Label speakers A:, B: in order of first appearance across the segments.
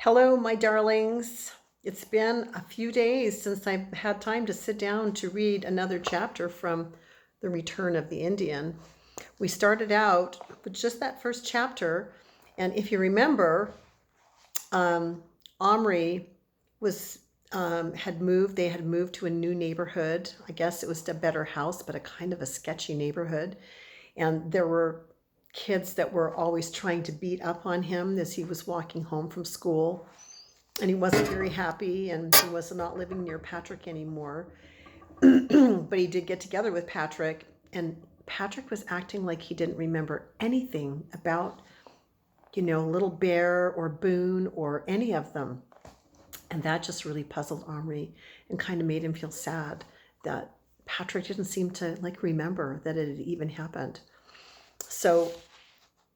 A: Hello, my darlings. It's been a few days since I've had time to sit down to read another chapter from The Return of the Indian. We started out with just that first chapter, and if you remember, Omri was had moved. They had moved to a new neighborhood. I guess it was a better house, but a kind of a sketchy neighborhood. And there were kids that were always trying to beat up on him as he was walking home from school, and he wasn't very happy, and he was not living near Patrick anymore. But he did get together with Patrick, and Patrick was acting like he didn't remember anything about, Little Bear or Boone or any of them. And that just really puzzled Omri and kind of made him feel sad that Patrick didn't seem to remember that it had even happened. So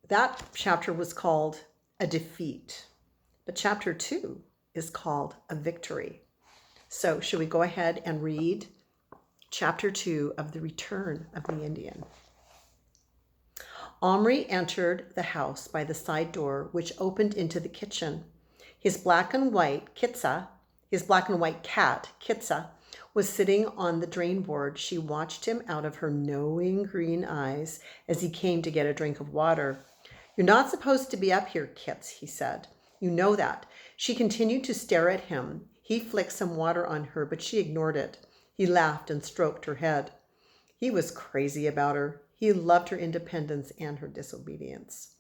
A: that chapter was called A Defeat. But chapter 2 is called A Victory. So should we go ahead and read chapter 2 of The Return of the Indian? Omri entered the house by the side door, which opened into the kitchen. His black and white cat, Kitsa, was sitting on the drain board. She watched him out of her knowing green eyes as he came to get a drink of water. "You're not supposed to be up here, Kits," he said. "You know that." She continued to stare at him. He flicked some water on her, but she ignored it. He laughed and stroked her head. He was crazy about her. He loved her independence and her disobedience.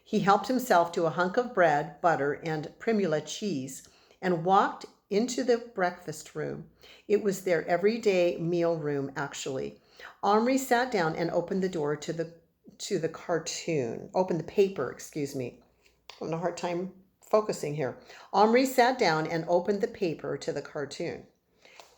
A: He helped himself to a hunk of bread, butter, and primula cheese and walked into the breakfast room. It was their everyday meal room, actually. Omri sat down and opened the door to the paper, excuse me. I'm having a hard time focusing here. Omri sat down and opened the paper to the cartoon.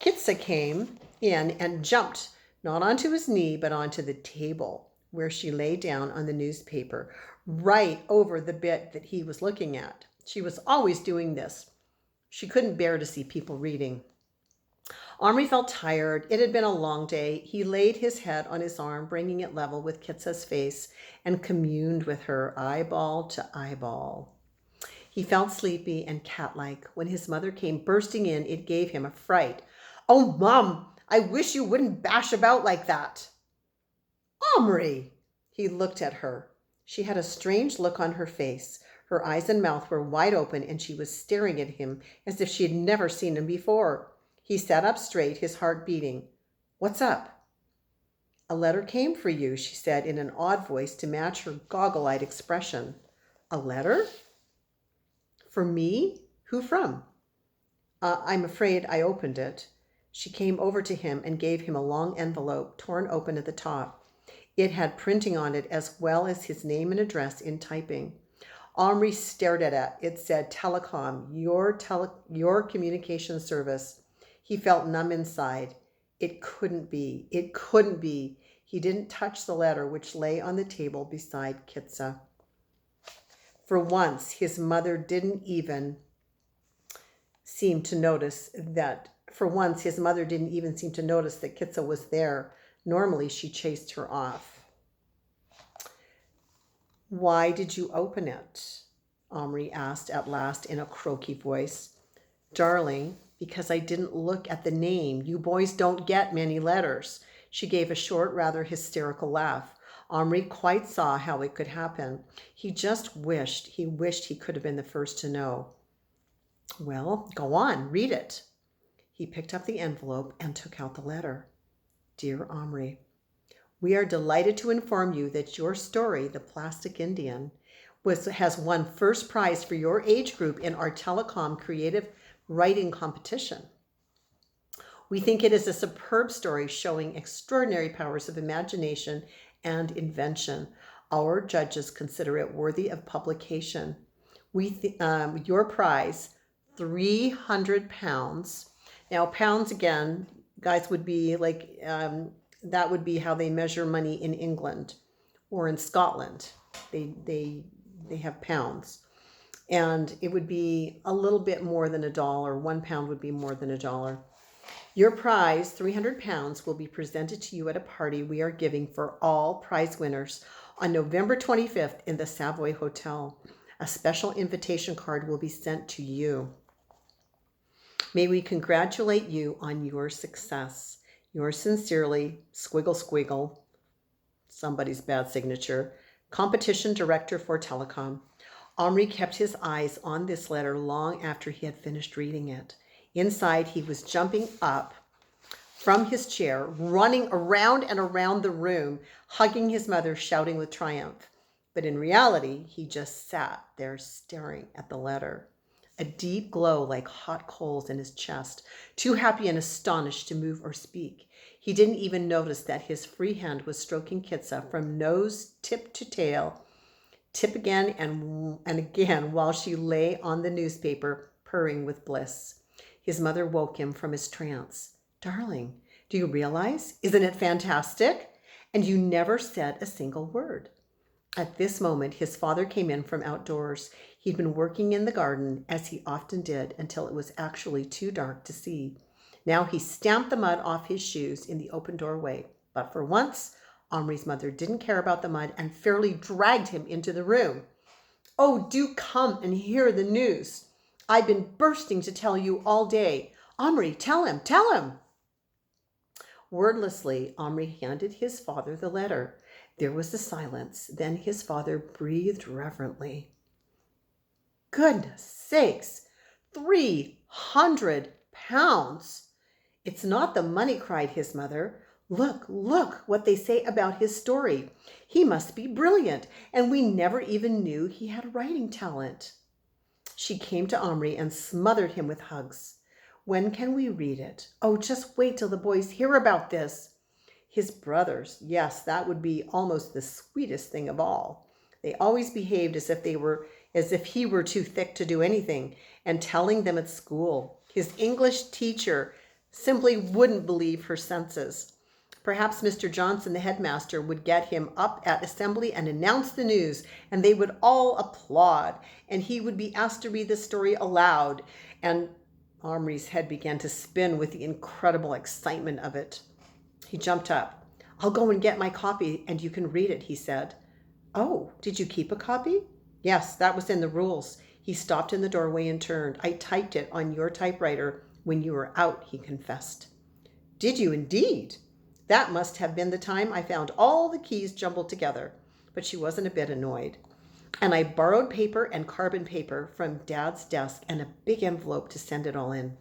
A: Kitsa came in and jumped, not onto his knee, but onto the table, where she lay down on the newspaper, right over the bit that he was looking at. She was always doing this. She couldn't bear to see people reading. Omri felt tired. It had been a long day. He laid his head on his arm, bringing it level with Kitsa's face, and communed with her eyeball to eyeball. He felt sleepy and cat-like. When his mother came bursting in, it gave him a fright. "Oh, Mom, I wish you wouldn't bash about like that." "Omri!" He looked at her. She had a strange look on her face. Her eyes and mouth were wide open, and she was staring at him as if she had never seen him before. He sat up straight, his heart beating. "What's up?" "A letter came for you," she said in an odd voice to match her goggle-eyed expression. "A letter? For me? Who from?" I'm afraid I opened it." She came over to him and gave him a long envelope, torn open at the top. It had printing on it as well as his name and address in typing. Omri stared at it. It said, "Telecom, your communication service." He felt numb inside. It couldn't be. It couldn't be. He didn't touch the letter, which lay on the table beside Kitsa. For once, his mother didn't even seem to notice that. Kitsa was there. Normally, she chased her off. "Why did you open it?" Omri asked at last in a croaky voice. "Darling, because I didn't look at the name. You boys don't get many letters." She gave a short, rather hysterical laugh. Omri quite saw how it could happen. He wished he could have been the first to know. "Well, go on, read it." He picked up the envelope and took out the letter. "Dear Omri, we are delighted to inform you that your story, The Plastic Indian, has won first prize for your age group in our Telecom Creative Writing Competition. We think it is a superb story showing extraordinary powers of imagination and invention. Our judges consider it worthy of publication. Your prize, £300. Now, pounds again, guys, would be that would be how they measure money in England or in Scotland. They have pounds. And it would be a little bit more than $1. £1 would be more than $1. Your prize, £300, will be presented to you at a party we are giving for all prize winners on November 25th in the Savoy Hotel. A special invitation card will be sent to you. May we congratulate you on your success. Yours sincerely, squiggle squiggle, somebody's bad signature, competition director for telecom. Omri kept his eyes on this letter long after he had finished reading it. Inside, he was jumping up from his chair, running around and around the room, hugging his mother, shouting with triumph. But in reality, he just sat there staring at the letter, a deep glow like hot coals in his chest, too happy and astonished to move or speak. He didn't even notice that his free hand was stroking Kitsa from nose tip to tail, tip again and again, while she lay on the newspaper, purring with bliss. His mother woke him from his trance. Darling, do you realize? Isn't it fantastic? And you never said a single word. At this moment, his father came in from outdoors. He'd been working in the garden, as he often did, until it was actually too dark to see. Now he stamped the mud off his shoes in the open doorway. But for once, Omri's mother didn't care about the mud and fairly dragged him into the room. Oh, do come and hear the news. I've been bursting to tell you all day. Omri, tell him, tell him. Wordlessly, Omri handed his father the letter. There was a silence. Then his father breathed reverently. Goodness sakes, 300 pounds! It's not the money, cried his mother. Look what they say about his story. He must be brilliant, and we never even knew he had writing talent. She came to Omri and smothered him with hugs. When can we read it? Oh, just wait till the boys hear about this. His brothers, yes, that would be almost the sweetest thing of all. They always behaved as if he were too thick to do anything, and telling them at school. His English teacher simply wouldn't believe her senses. Perhaps Mr. Johnson, the headmaster, would get him up at assembly and announce the news, and they would all applaud, and he would be asked to read the story aloud, and Omri's head began to spin with the incredible excitement of it. He jumped up. I'll go and get my copy and you can read it, he said. Oh, did you keep a copy? Yes, that was in the rules. He stopped in the doorway and turned. I typed it on your typewriter when you were out, he confessed. Did you indeed? That must have been the time I found all the keys jumbled together. But she wasn't a bit annoyed. And I borrowed paper and carbon paper from Dad's desk and a big envelope to send it all in.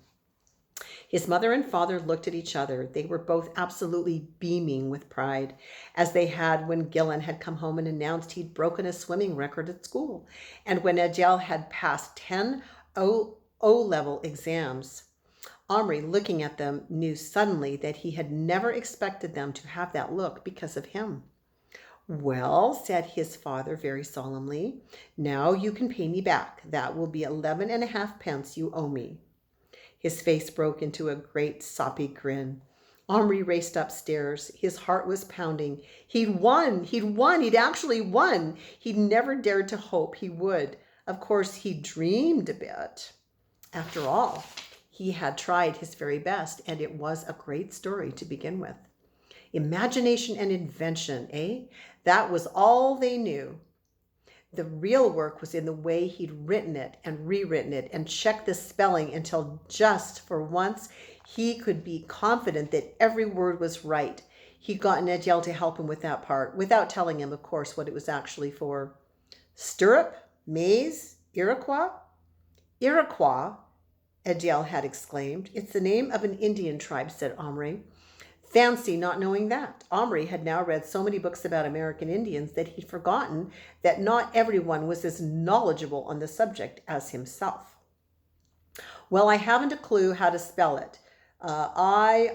A: His mother and father looked at each other. They were both absolutely beaming with pride, as they had when Gillen had come home and announced he'd broken a swimming record at school, and when Adele had passed 10 O-level exams. Omri, looking at them, knew suddenly that he had never expected them to have that look because of him. Well, said his father very solemnly, now you can pay me back. That will be 11.5 pence you owe me. His face broke into a great soppy grin. Omri raced upstairs. His heart was pounding. He'd won. He'd actually won. He'd never dared to hope he would. Of course, he dreamed a bit. After all, he had tried his very best, and it was a great story to begin with. Imagination and invention, eh? That was all they knew. The real work was in the way he'd written it and rewritten it and checked the spelling until just for once he could be confident that every word was right. He'd gotten Adele to help him with that part, without telling him, of course, what it was actually for. Stirrup? Maize? Iroquois? Iroquois, Adele had exclaimed. It's the name of an Indian tribe, said Omri. Fancy not knowing that. Omri had now read so many books about American Indians that he'd forgotten that not everyone was as knowledgeable on the subject as himself. Well, I haven't a clue how to spell it. I-R-O-K-W.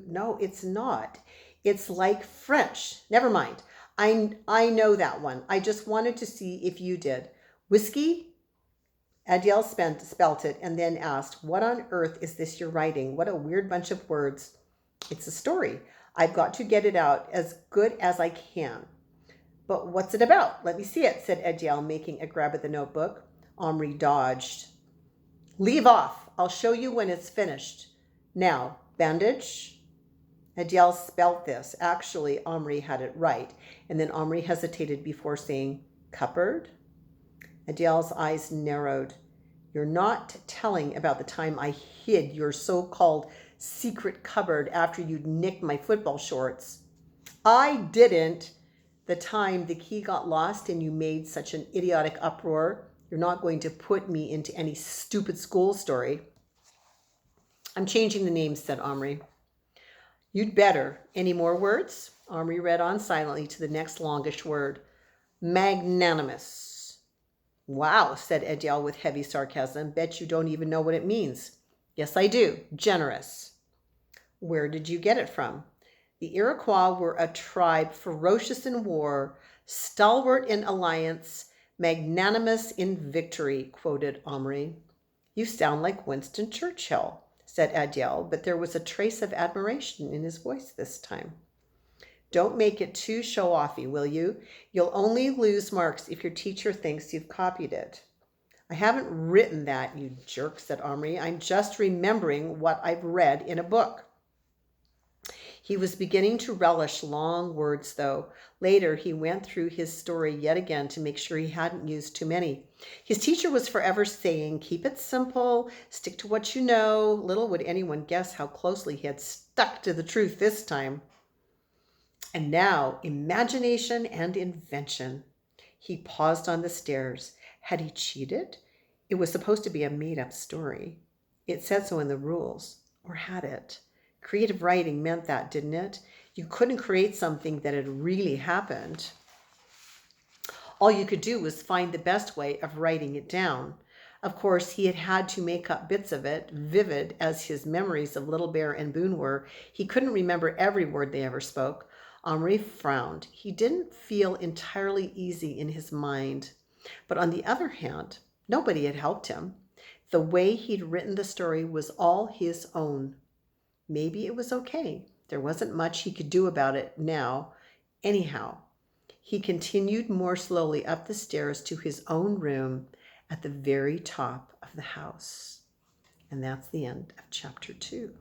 A: No, it's not. It's like French. Never mind. I know that one. I just wanted to see if you did. Whiskey? Adele spelt it and then asked, what on earth is this you're writing? What a weird bunch of words. It's a story. I've got to get it out as good as I can. But what's it about? Let me see it, said Adele, making a grab at the notebook. Omri dodged. Leave off. I'll show you when it's finished. Now, bandage. Adiel spelt this. Actually, Omri had it right. And then Omri hesitated before saying, cupboard? Adiel's eyes narrowed. You're not telling about the time I hid your so-called secret cupboard after you'd nicked my football shorts. I didn't. The time the key got lost and you made such an idiotic uproar. You're not going to put me into any stupid school story. I'm changing the names, said Omri. You'd better. Any more words? Omri read on silently to the next longish word. Magnanimous. Wow, said Adiel with heavy sarcasm. Bet you don't even know what it means. Yes, I do. Generous. Where did you get it from? The Iroquois were a tribe ferocious in war, stalwart in alliance, magnanimous in victory, quoted Omri. You sound like Winston Churchill, said Adiel, but there was a trace of admiration in his voice this time. Don't make it too show-offy, will you? You'll only lose marks if your teacher thinks you've copied it. I haven't written that, you jerk, said Omri. I'm just remembering what I've read in a book. He was beginning to relish long words, though. Later, he went through his story yet again to make sure he hadn't used too many. His teacher was forever saying, keep it simple, stick to what you know. Little would anyone guess how closely he had stuck to the truth this time. And now, imagination and invention. He paused on the stairs. Had he cheated? It was supposed to be a made-up story. It said so in the rules. Or had it? Creative writing meant that, didn't it? You couldn't create something that had really happened. All you could do was find the best way of writing it down. Of course, he had had to make up bits of it, vivid as his memories of Little Bear and Boone were. He couldn't remember every word they ever spoke. Omri frowned. He didn't feel entirely easy in his mind. But on the other hand, nobody had helped him. The way he'd written the story was all his own. Maybe it was okay. There wasn't much he could do about it now. Anyhow, he continued more slowly up the stairs to his own room at the very top of the house. And that's the end of chapter 2.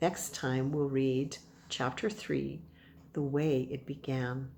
A: Next time we'll read chapter 3, The Way It Began.